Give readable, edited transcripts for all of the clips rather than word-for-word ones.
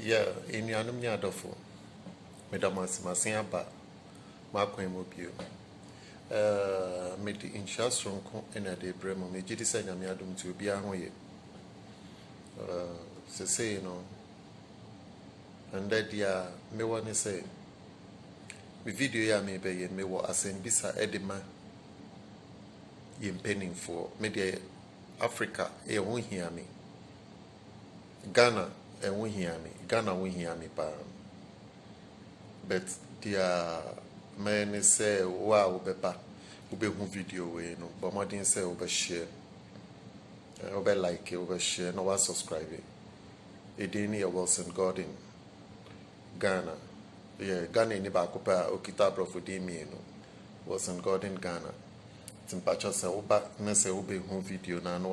Yeah, in Yanum Yadofo, Madam Masiaba, Marco Mobile. Made the insurance from in a day, Bremo, made you send me Adam to be away. Say, and that ya me want to say, me video ya me be me wa asembisa edema penning for media Africa, won't hear me. Ghana, won't hear me. Ghana won't hear me, but their men say, wow, beba, ube who video way, no, but more than say, over share, over like, over share, no, subscribe. Edini Wilson Gordon, Ghana, yeah, Ghana ni ba kupa okita bro for me, no, Wilson Gordon, Ghana. Timpacha say, oba, ne say, ube who video na no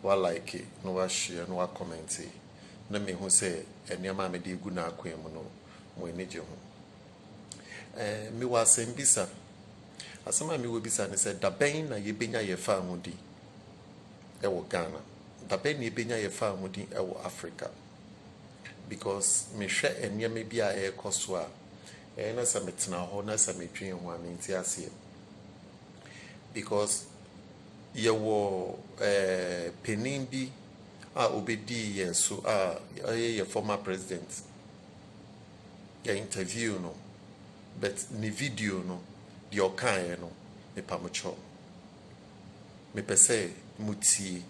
wa like it, no wa share, no wa comment it. Na me who say, enyama me di gu na akwem no, mo enije ho. Me wa sembisa. Asama me wo bisa ne say da ben na ye benya ye fa ahudi e wo Ghana. Da ben na ye benya ye fa ahudi e wo Africa. Because me hwe enyama bia e koso a na sa metena ho na sa metwen ho a menti ase. Because ye wo penin bi obedi yes so ye former president ya interview no but ni video no the okan no me pamocho me pese muti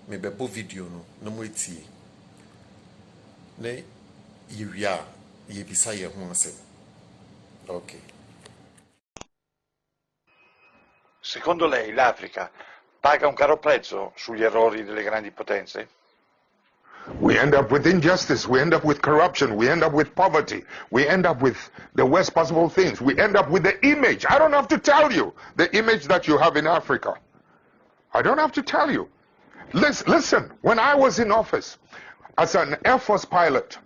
me bebo video no muti ne yiwia ye bisa ye ho ase. Okay. Secondo lei l'Africa paga un caro prezzo sugli errori delle grandi potenze? We end up with injustice, we end up with corruption, we end up with poverty, we end up with the worst possible things, we end up with the image. I don't have to tell you the image that you have in Africa. I don't have to tell you. Listen, when I was in office as an Air Force pilot,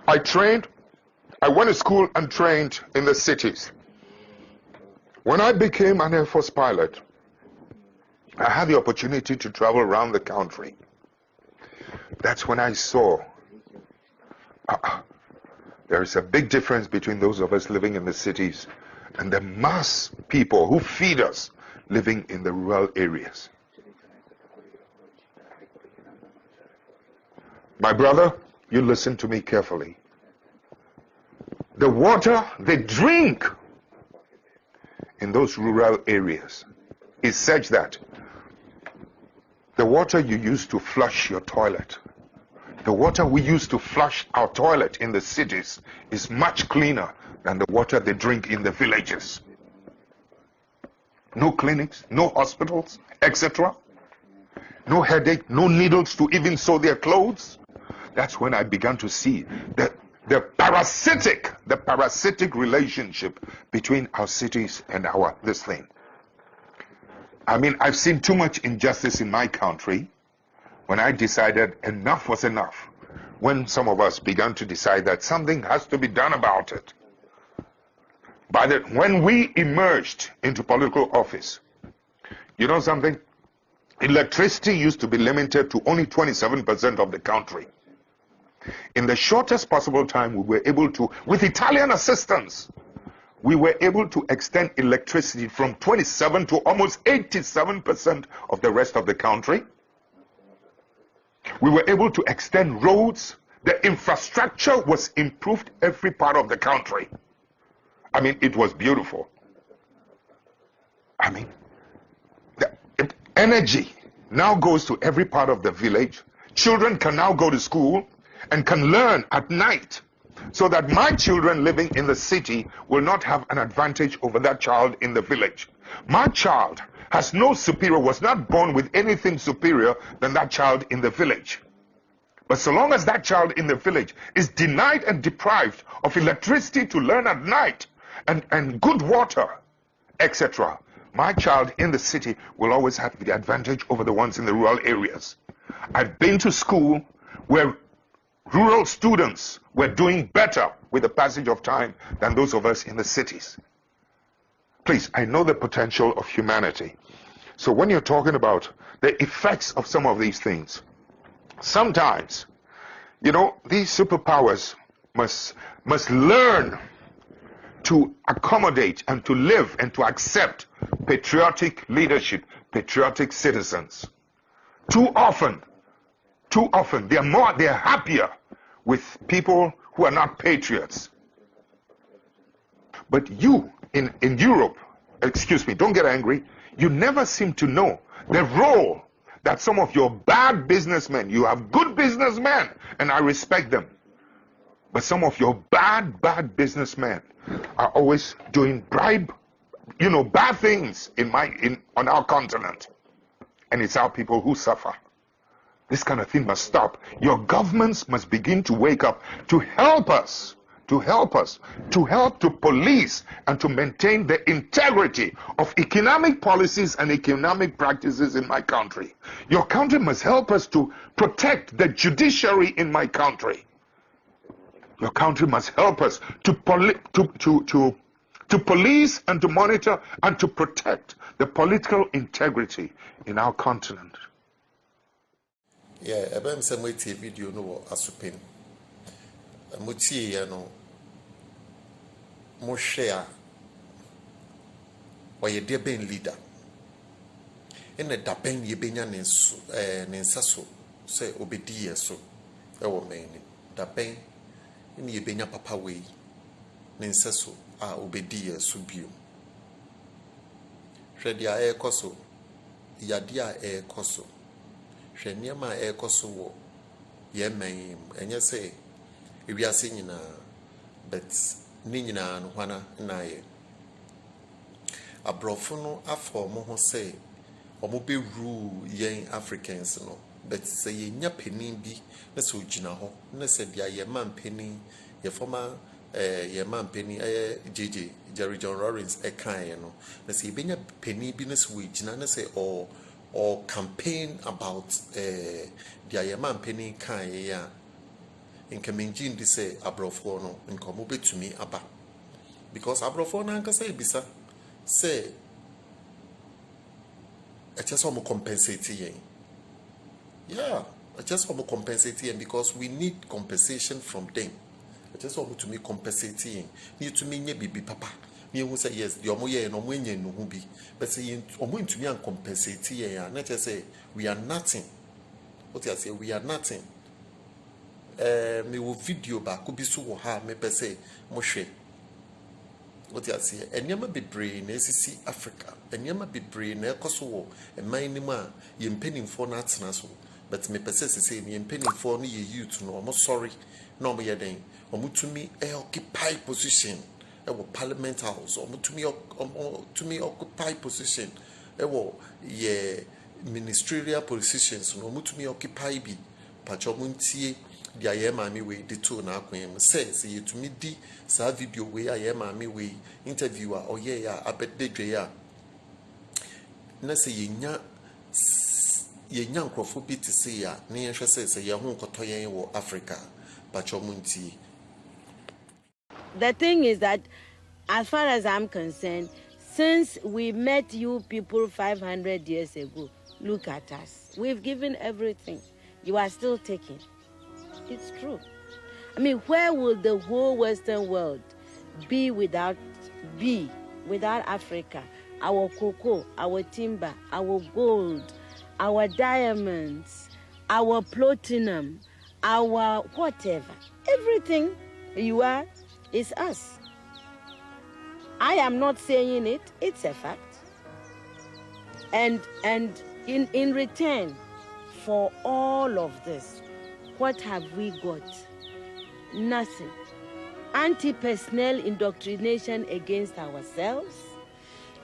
I went to school and trained in the cities. When I became an Air Force pilot, I had the opportunity to travel around the country. That's when I saw there is a big difference between those of us living in the cities and the mass people who feed us living in the rural areas. My brother, you listen to me carefully. The water they drink in those rural areas is such that the water you use to flush your toilet, the water we use to flush our toilet in the cities is much cleaner than the water they drink in the villages. No clinics, no hospitals, etc. No headache, no needles to even sew their clothes. That's when I began to see the parasitic relationship between our cities and this thing. I mean, I've seen too much injustice in my country when I decided enough was enough. When some of us began to decide that something has to be done about it. When we emerged into political office, you know something? Electricity used to be limited to only 27% of the country. In the shortest possible time, we were able to, with Italian assistance, we were able to extend electricity from 27 to almost 87% of the rest of the country. We were able to extend roads. The infrastructure was improved every part of the country. I mean, it was beautiful. I mean, the energy now goes to every part of the village. Children can now go to school and can learn at night, so that my children living in the city will not have an advantage over that child in the village. My child has no superior, was not born with anything superior than that child in the village. But so long as that child in the village is denied and deprived of electricity to learn at night and good water, etc., my child in the city will always have the advantage over the ones in the rural areas. I've been to school where rural students were doing better with the passage of time than those of us in the cities. Please, I know the potential of humanity. So when you're talking about the effects of some of these things, sometimes, you know, these superpowers must learn to accommodate and to live and to accept patriotic leadership, patriotic citizens. Too often, they're happier with people who are not patriots. But you in Europe, excuse me, don't get angry, you never seem to know the role that some of your bad businessmen, you have good businessmen, and I respect them, but some of your bad businessmen are always doing bad things on our continent. And it's our people who suffer. This kind of thing must stop. Your governments must begin to wake up to help us, to help to police and to maintain the integrity of economic policies and economic practices in my country. Your country must help us to protect the judiciary in my country. Your country must help us to police and to monitor and to protect the political integrity in our continent. Yeah, I'm saying we take video no asupin. Muti no mo share or ye de ben leader. In the daben ye benya nensaso say obedi so e wo meni daben in ye benya papa we nensaso a obedi so bio. Hwede a ekoso yade a ekoso hweniema ekoso wo ye men enye say ewiase nyina but ni nyina no hwana na ye abrofo no afọ mo ho say omo be rule yen Africans no but say ye nya penin bi na so gina ho na say dia ye man penin ye former ye man penin JJ Jerry John Lawrence kan ye no na say be nya penin bi na so gina na say or campaign about dia ye man penin kan ye ya in Kamenjin they say abrofo no nkomo betumi aba because abrofo na nka say bisa say I just want to compensate yen. Yeah, I just want to compensate yen because we need compensation from them. I just want to me compensate yen. Need to me bibi papa. Me who say yes, the omo ye no mo yen no bi. But say omo to me and compensate yen. Not just say we are nothing. What I say we are nothing. Me wo video ba ko bi so wo ha me pe say mo hwe. What you say? Enyama bebree na esisi Africa. Enyama bebree na ekoso wo eman ni mu a ye mpanimfo na atena so. But me pese say me mpanimfo no ye youth no omo sorry na omo ye den. Omo tumi occupy position e wo parliament house. Omo tumi occupy position e wo ye ministerial positions no omo tumi occupy bi. Pacho mo ntie dia ye mami we de to na akwem says ye to me di sa video we aye mami we interviewer oye ya abededwe ya na say ye nya nkrofo bi te say ya na ye hwe say ye ho nkoto yen wo Africa pacho munti. The thing is that as far as I'm concerned, since we met you people 500 years ago, look at us. We've given everything. You are still taking. It's true. I mean, where will the whole Western world be without Africa? Our cocoa, our timber, our gold, our diamonds, our platinum, our whatever. Everything you are is us. I am not saying it, it's a fact. And in return for all of this, what have we got? Nothing. Anti-personnel indoctrination against ourselves.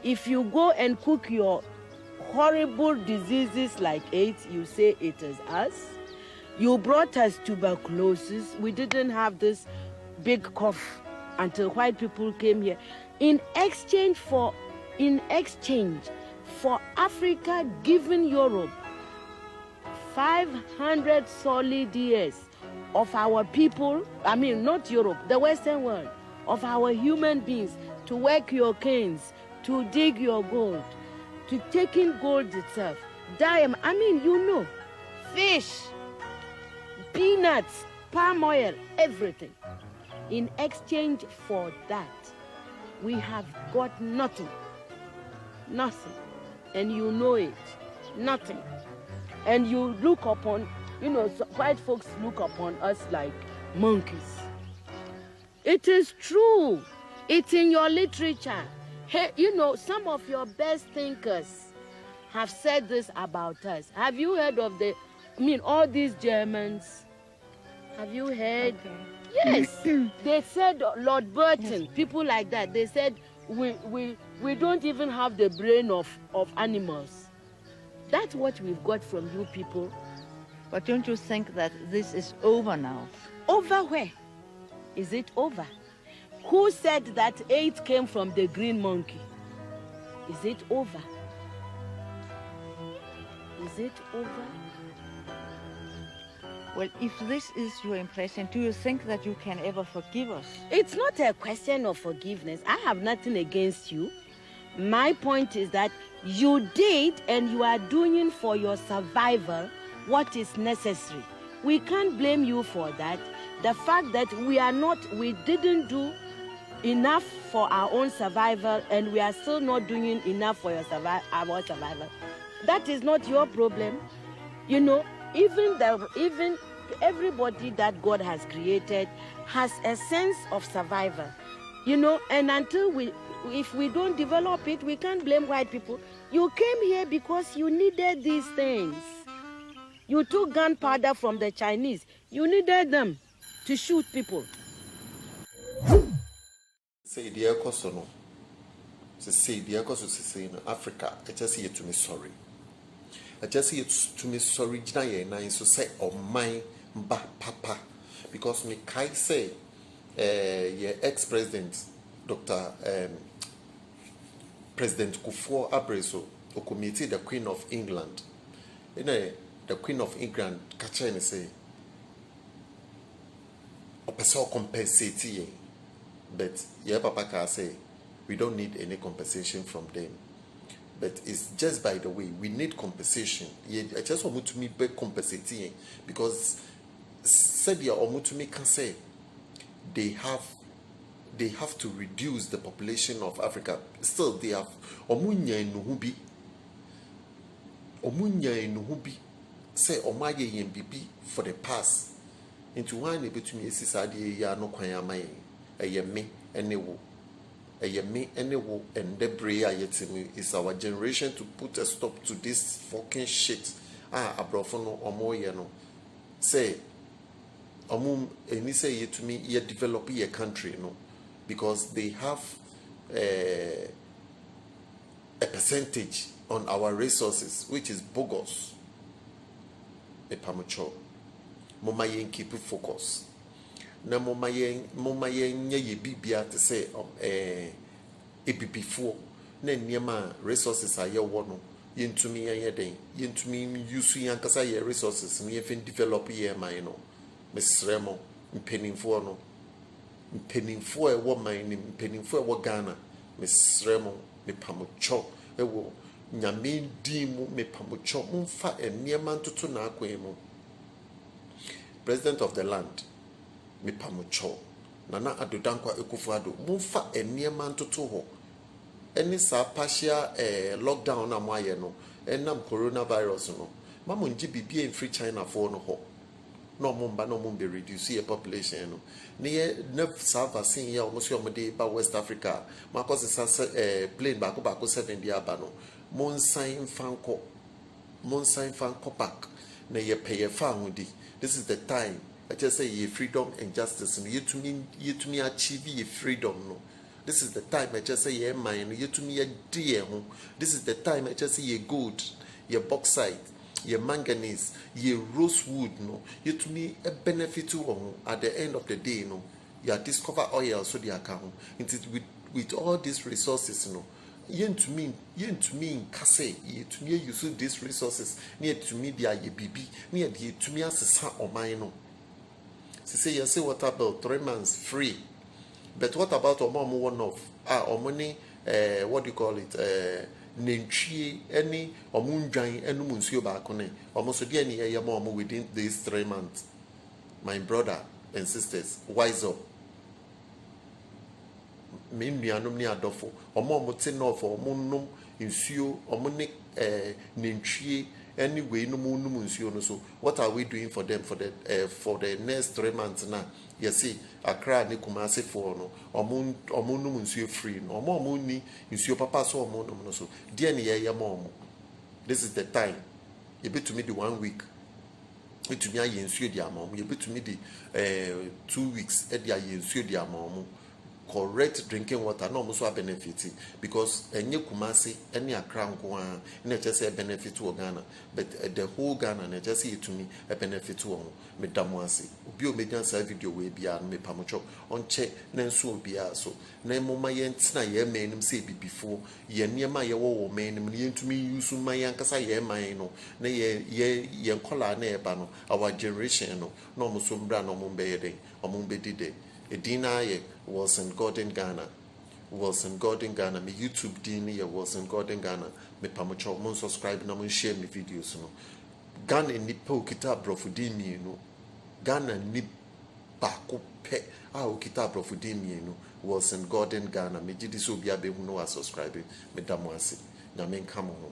If you go and cook your horrible diseases like AIDS, you say it is us. You brought us tuberculosis. We didn't have this big cough until white people came here. In exchange for Africa giving Europe 500 solid years of our people, I mean not Europe, the Western world, of our human beings to work your canes, to dig your gold, to take in gold itself, diamond, I mean, you know, fish, peanuts, palm oil, everything. In exchange for that, we have got nothing. Nothing. And you know it. Nothing. And you look upon, white folks look upon us like monkeys. It is true. It's in your literature. Hey, some of your best thinkers have said this about us. Have you heard of all these Germans? Have you heard? Okay. Yes. They said, Lord Burton, people like that, they said, we don't even have the brain of animals. That's what we've got from you people. But don't you think that this is over now? Over where? Is it over? Who said that 8 came from the green monkey? Is it over? Is it over? Well, if this is your impression, do you think that you can ever forgive us? It's not a question of forgiveness. I have nothing against you. My point is that you did and you are doing for your survival what is necessary. We can't blame you for that. The fact that we didn't do enough for our own survival and we are still not doing enough for our survival, that is not your problem. Even everybody that God has created has a sense of survival, and if we don't develop it, we can't blame white people. You came here because you needed these things. You took gunpowder from the Chinese. You needed them to shoot people. Say the Ecosono. Say the Ecosos in Africa. I just see it to me sorry. I just see it to me sorry. Jina na so say oh my ba papa because me kai say your ex-president Dr. President Kufuor Abrezzo o committee the Queen of England. The Queen of England catch and say person compensate ye. But yeah, Papa can say we don't need any compensation from them. But it's just by the way, we need compensation. Yeah, I just want to me be compensating because said ya to me can say they have to reduce the population of Africa. Still they have omunya inuhubi say omaye yembibi for the past into one between sisadi ya no kwanyamai me and debris is our generation to put a stop to this fucking shit. Abrofono omo say say ye to me ye develop your country because they have a percentage on our resources which is bogus. Epamucho moma yen keep focus na moma yen nye ye bibia to say ebibifo na niema resources aye wo no yentumi yeden yentumi use yankasa ye resources me fin develop ye man no mesremo mpenimfo no mpenimfo e wo man ni mpenimfo e wo Ghana mesremo mepamucho e wo nyame di mu mepamucho mfa niema ntoto na akwan mu. President of the land mepamucho Nana Addo Dankwa Akufo-Addo mumfa eniema ntoto ho eni sa partial lockdown na mo aye no enam coronavirus no mamo nji bibie free China for no ho no mumba no mumbe reduce your population no ne sa vaccine ya almost your dey ba West Africa makose sa plane ba ko 7 dia ba no monsan fanko back na ye pay fa hudi. This is the time I just say ye freedom and justice and you to me achieve ye freedom no. This is the time I just say ye mine you to me a dear. This is the time I just say ye gold, ye bauxite, ye manganese, ye rosewood no. You to me a benefit to at the end of the day no. You discover oil so the account. It is with all these resources no. Yen to me in Kase, ye to me use these resources near to me the ye bibi, near the to me as a son or mine. Say you say what about 3 months free. But what about a mom one of or money what do you call it? Nenchi any or moonjine and munsio bacone, almost any a mom within these 3 months. my brother and sisters, wise up. Me nuanom ne adofo omo te no for omo nom nsuo omo ne nentwie anyway no mo num nsuo no. So what are we doing for them for the next 3 months now? You see Accra ne Kumasi for no omo num nsuo free no omo ni nsuo papa so omo num no. So dia ne ye mo. This is the time. You be to me the 1 week. It to me aye nsuo di amom. You be to me the 2 weeks e di aye nsuo di amom. Correct drinking water no almost benefit because enye Kumasi any Accra nko an na just say benefit to Ghana, but the whole Ghana na just say to me a benefit to on me damoase obi o media sa video we bia me pamocho on che na nso obi a so na moma ye ntina ye menim say before ye niema ye wo menim ye ntumi use man yankasa ye man no na ye nkola na e ba no our generation no no mo so mbra no mo be ye den o mo be dide Edina was in God in Ghana. Was in God in Ghana. My YouTube Dini was in God in Ghana. Me pamocho mon subscribe na mon share my videos no. Ghana ni pe okita brofudimi no. Ghana ni bako pe okita brofudimi no. Was in God in Ghana. Me jidi so bia be hu no subscribe. Me damwase. Na men come on.